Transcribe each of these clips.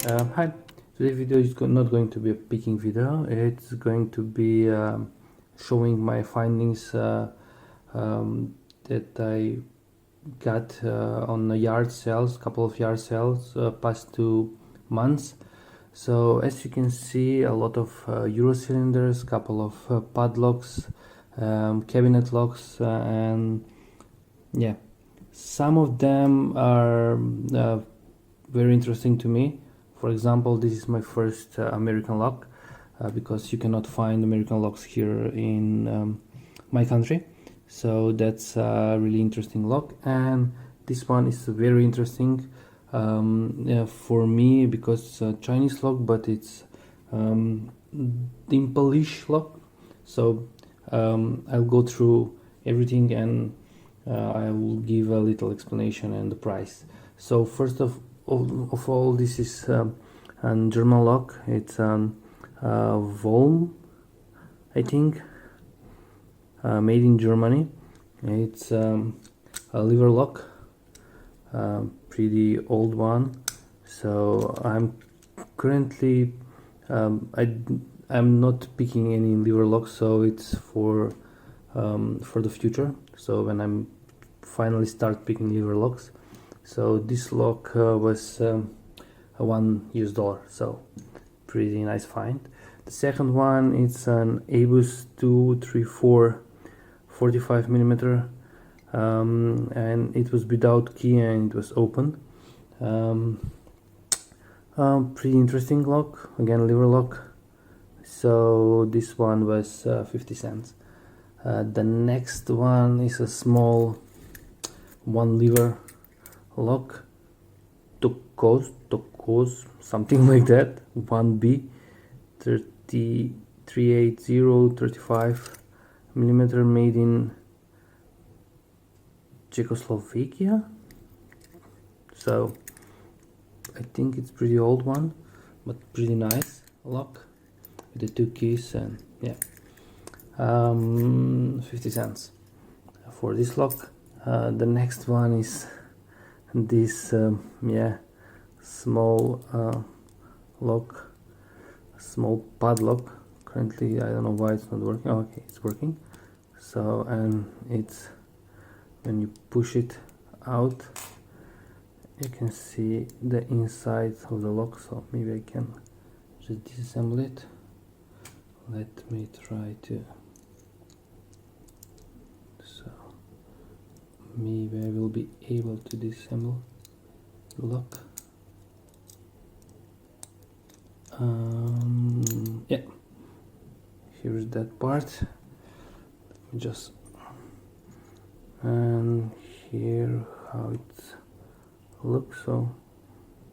Hi, today's video is not going to be a picking video. It's going to be showing my findings that I got on the yard sales, couple of yard sales past 2 months. So as you can see, a lot of Euro cylinders, couple of padlocks, cabinet locks, and yeah, some of them are very interesting to me. For example, this is my first American lock because you cannot find American locks here in my country. So that's a really interesting lock, and this one is very interesting yeah, for me because it's a Chinese lock, but it's dimple-ish lock. So I'll go through everything and I will give a little explanation and the price. So first of all, this is a German lock. It's Volm, I think, made in Germany. It's a lever lock, pretty old one. So I'm currently I'm not picking any lever locks, so it's for the future. So when I'm finally start picking lever locks. So this lock was $1, so pretty nice find. The second one, it's an Abus 234 45mm, and it was without key and it was open. Pretty interesting lock, again lever lock. So this one was 50 cents. The next one is a small one lever lock, Tokos, something like that, 1B, 380 35mm, made in Czechoslovakia. So I think it's pretty old one, but pretty nice lock with the 2 keys, and yeah, 50 cents for this lock. The next one is this yeah, small lock, small padlock. Currently I don't know why it's not working. Oh, okay, it's working. So, and it's when you push it out, you can see the inside of the lock. So maybe I can just disassemble it. Let me try to. So maybe I will be able to disassemble the lock. Yeah, here's that part. Let me just, and here how it looks. So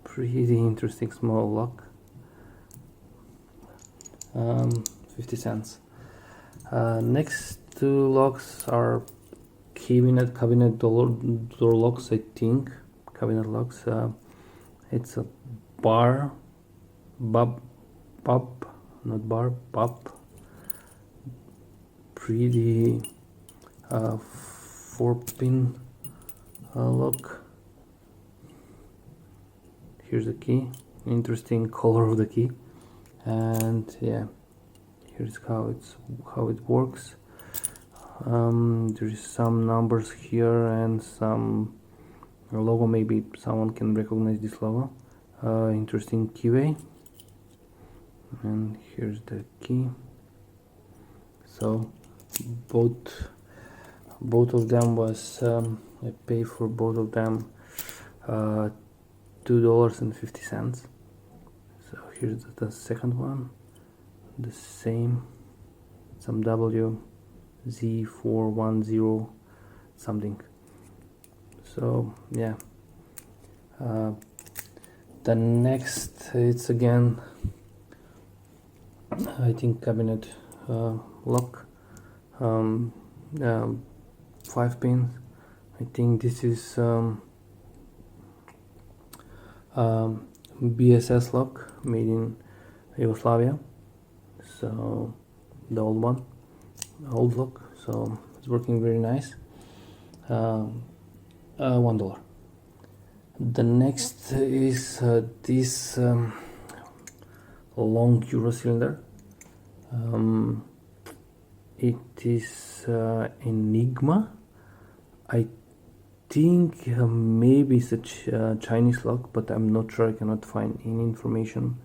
pretty interesting small lock. 50 cents. Next two locks are cabinet door locks, I think. Cabinet locks. It's a bub, pretty 4-pin lock. Here's the key, interesting color of the key, and yeah, here's how it works. There is some numbers here and some logo. Maybe someone can recognize this logo. Interesting keyway, and here's the key. So both of them was I paid for both of them $2.50. So here's the second one, the same, some WZ410 something. So yeah, the next, it's again I think cabinet lock, 5 pins. I think this is BSS lock, made in Yugoslavia. So the old lock. So it's working very nice. $1. The next is this long Euro cylinder. It is Enigma. I think maybe it's a Chinese lock, but I'm not sure. I cannot find any information.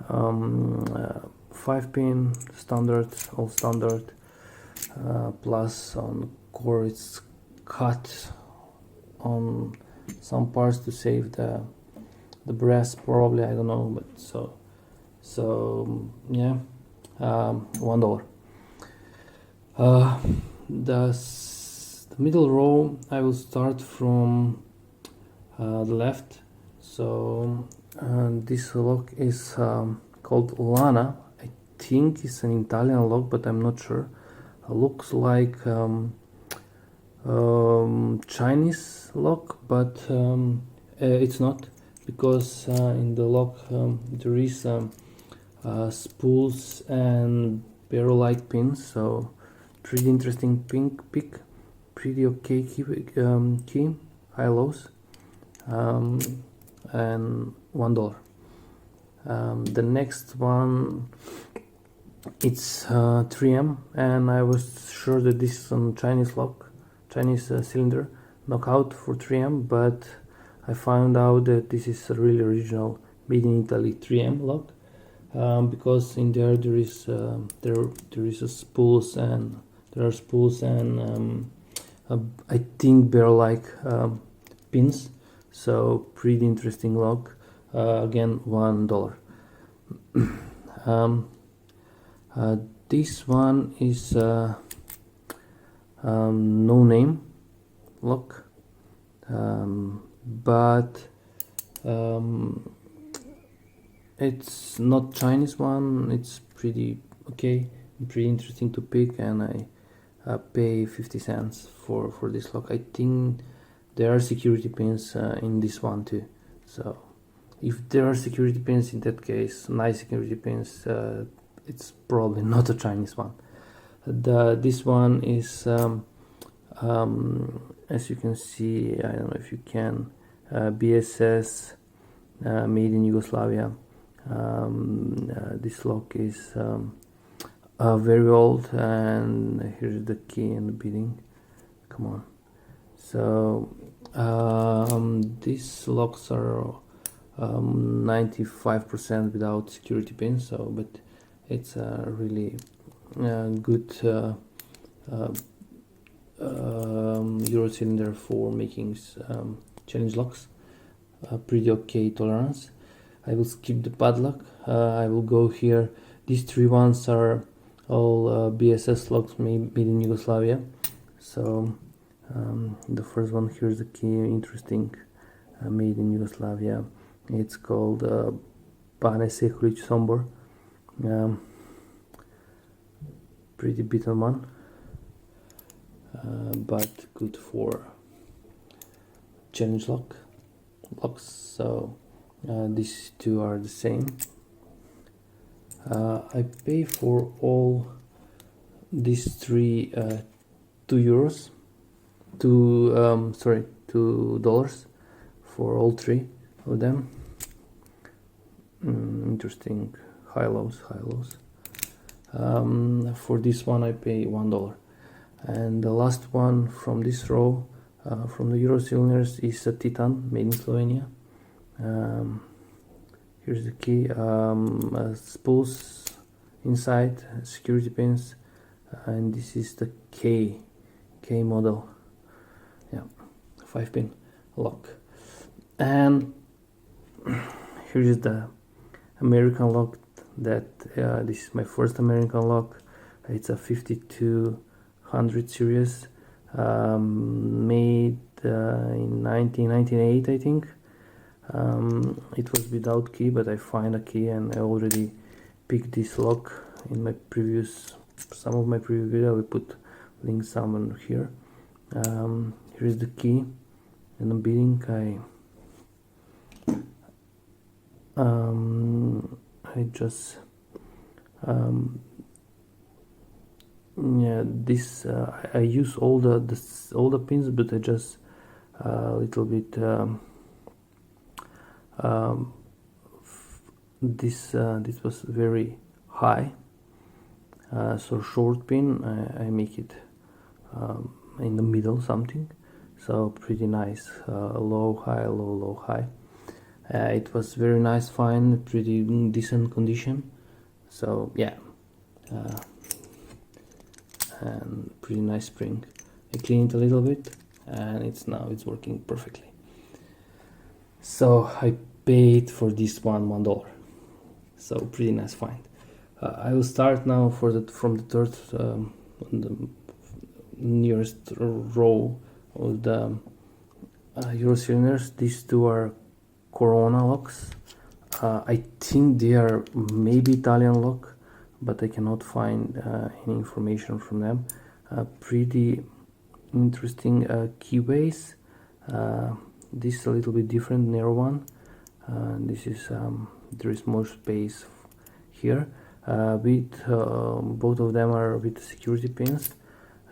5-pin standard, all standard. Plus on core it's cut on some parts to save the brass, probably, I don't know, but so yeah. $1. The middle row, I will start from the left. So this lock is called Lana. I think it's an Italian lock, but I'm not sure. Looks like Chinese lock, but it's not, because in the lock there is spools and barrel-like pins. So pretty interesting pick, pretty okay key, high lows, and $1. The next one, it's 3M, and I was sure that this is a Chinese lock, Chinese cylinder knockout for 3M, but I found out that this is a really original, made in Italy 3M lock, because in there is there is a spools, and there are spools and I think barrel-like pins. So pretty interesting lock. Again, $1. This one is no name lock, but it's not Chinese one. It's pretty okay, pretty interesting to pick, and I pay 50 cents for this lock. I think there are security pins in this one too. So if there are security pins, in that case, nice security pins, it's probably not a Chinese one. This one is as you can see, I don't know if you can, BSS, made in Yugoslavia. This lock is very old, and here's the key and the beading. Come on. So these locks are 95% without security pins, so but it's a really good Euro cylinder for making challenge locks. Pretty okay tolerance. I will skip the padlock. I will go here. These three ones are all BSS locks made in Yugoslavia. So the first one, here's the key, interesting, made in Yugoslavia. It's called Bane Sekulic Sombor. Pretty beaten one, but good for challenge locks. So these two are the same. I pay for all these three €2, $2 for all three of them. Interesting, high lows. For this one I pay $1. And the last one from this row, from the Euro cylinders, is a Titan, made in Slovenia. Here's the key, spools inside, security pins, and this is the K model. Yeah, 5-pin lock. And here is the American lock. That this is my first American lock. It's a 5200 series, made in 1998, I think. It was without key, but I find a key, and I already picked this lock in my some of my previous video. I will put links somewhere here. Here is the key and the beading. I just yeah, this I use all the pins, but I just a little bit this was very high, so short pin I make it in the middle something, so pretty nice. Low high, low low high. It was very nice, fine, pretty decent condition. So yeah, and pretty nice spring. I cleaned it a little bit and it's working perfectly. So I paid for this one $1. So pretty nice find. I will start now from the third, the nearest row of the Euro cylinders. These two are Corona locks. I think they are maybe Italian lock, but I cannot find any information from them. Pretty interesting keyways. This is a little bit different, narrow one. This is there is more space here. With both of them are with security pins,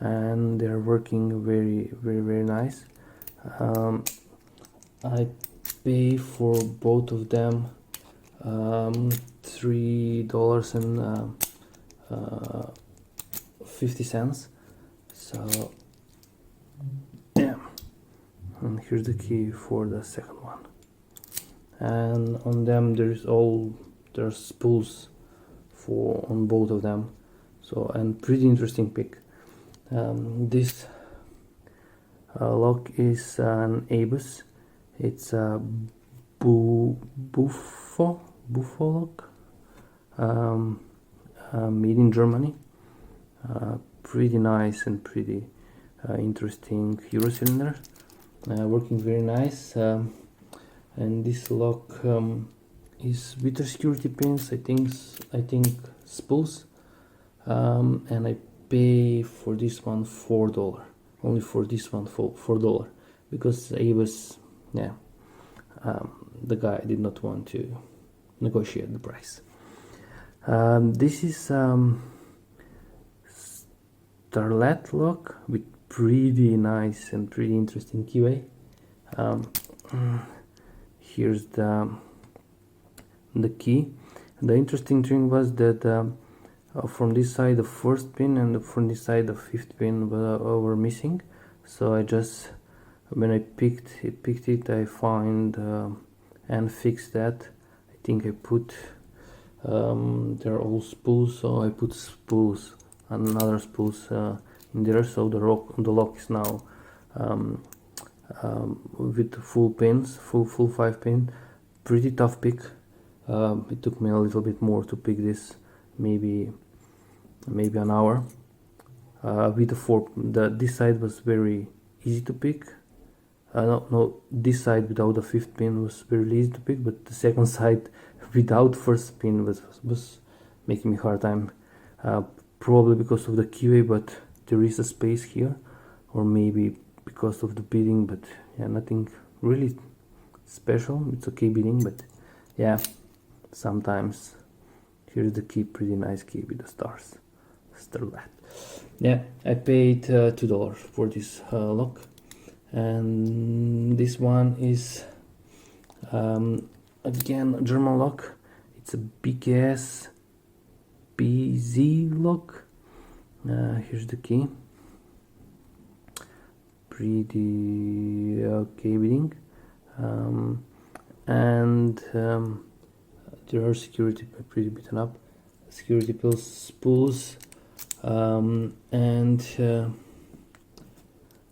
and they are working very nice. I pay for both of them $3.50. So yeah, and here's the key for the second one. And on them there's spools on both of them. So, and pretty interesting pick. This lock is an ABUS. It's a Buffo lock, made in Germany. Pretty nice and pretty interesting Euro cylinder, working very nice. And this lock is with the security pins, I think spools, and I pay for this one $4. Only for this one $4, because ABUS, yeah, the guy did not want to negotiate the price. This is Starlet lock with pretty nice and pretty interesting keyway. Here's the key. The interesting thing was that from this side the first pin and from this side the fifth pin were missing. So I just, when I picked it, I found and fixed that. I think I put they're all spools, so I put spools, another spools in there. So the lock is now with full pins, full 5 pin. Pretty tough pick. It took me a little bit more to pick this, maybe an hour. With this side was very easy to pick. No, this side without the fifth pin was very easy to pick, but the second side without first pin was making me hard time. Probably because of the keyway, but there is a space here, or maybe because of the beading, but yeah, nothing really special. It's okay beading, but yeah, sometimes. Here's the key, pretty nice key with the stars. Starlet. Yeah, I paid $2 for this lock, and this one is again a German lock. It's a big ass BZ lock. Here's the key. Pretty okay beading, and there are security pretty beaten up, security spools, and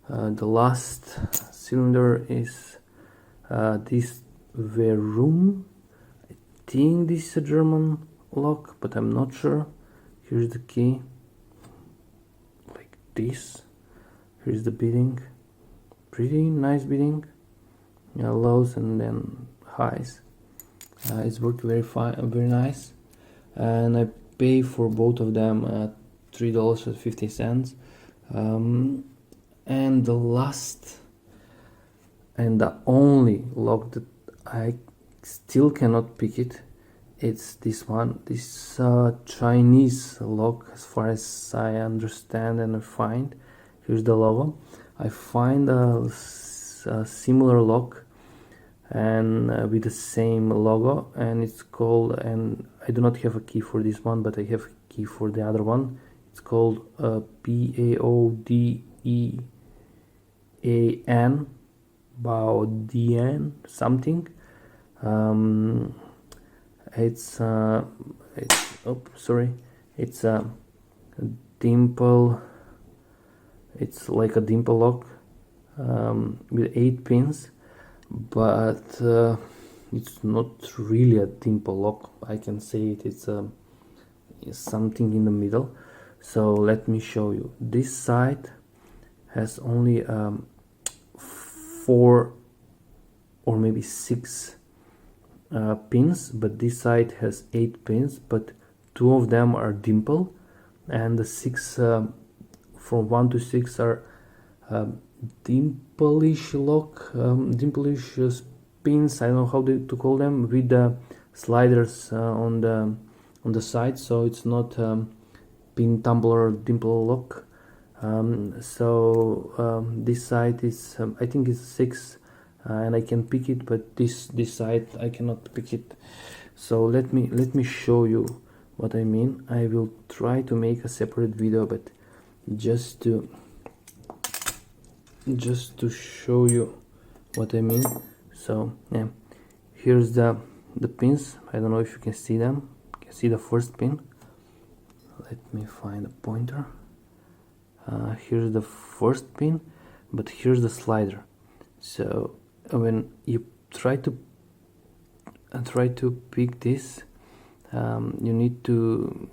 the last cylinder is this Verum. I think this is a German lock, but I'm not sure. Here's the key, like this. Here's the beading, pretty nice beading, lows and then highs. It's worked very fine, very nice, and I pay for both of them at $3.50. And the last and the only lock that I still cannot pick it's this one. This Chinese lock, as far as I understand and I find. Here's the logo. I find a similar lock and with the same logo, and it's called, and I do not have a key for this one, but I have a key for the other one. It's called PAODEAN, Baodean something. It's it's a dimple. It's like a dimple lock with 8 pins, but it's not really a dimple lock. I can say it's something in the middle. So let me show you. This side has only 4 or maybe 6 pins, but this side has 8 pins, but 2 of them are dimple, and the 6 from 1 to 6 are dimplish lock, dimplish pins. I don't know how to call them, with the sliders on the side, so it's not pin tumbler dimple lock. This side is I think it's 6, and I can pick it, but this side I cannot pick it. So let me show you what I mean. I will try to make a separate video, but just to show you what I mean. So yeah, here's the pins. I don't know if you can see them. You can see the first pin. Let me find a pointer. Here's the first pin, but here's the slider. So when you try to pick this, you need to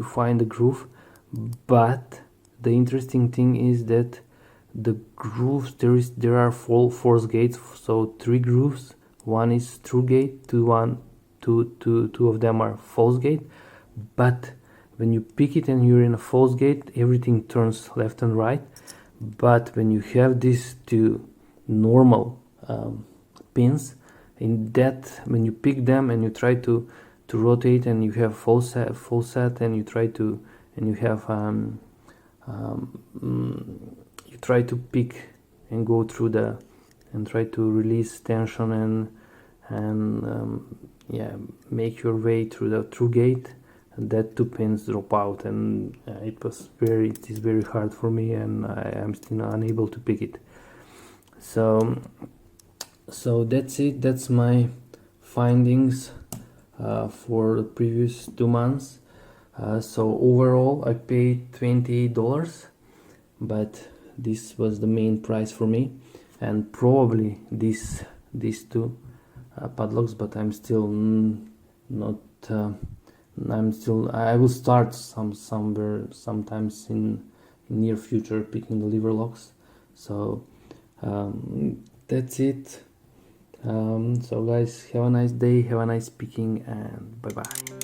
find the groove. But the interesting thing is that the grooves, there are 4 force gates, so 3 grooves. One is true gate, two of them are false gate. But when you pick it and you're in a false gate, everything turns left and right. But when you have these 2 normal pins, in that, when you pick them and you try to rotate, and you have full set, and you try to, and you have you try to pick and go through and try to release tension and yeah, make your way through the true gate, and that 2 pins drop out, and it is very hard for me, and I am still unable to pick it. So that's it. That's my findings for the previous 2 months. So overall I paid $20, but this was the main price for me, and probably these 2 padlocks, but I'm still not I will start sometimes in near future picking the lever locks. So that's it. So guys, have a nice day, have a nice picking, and bye bye.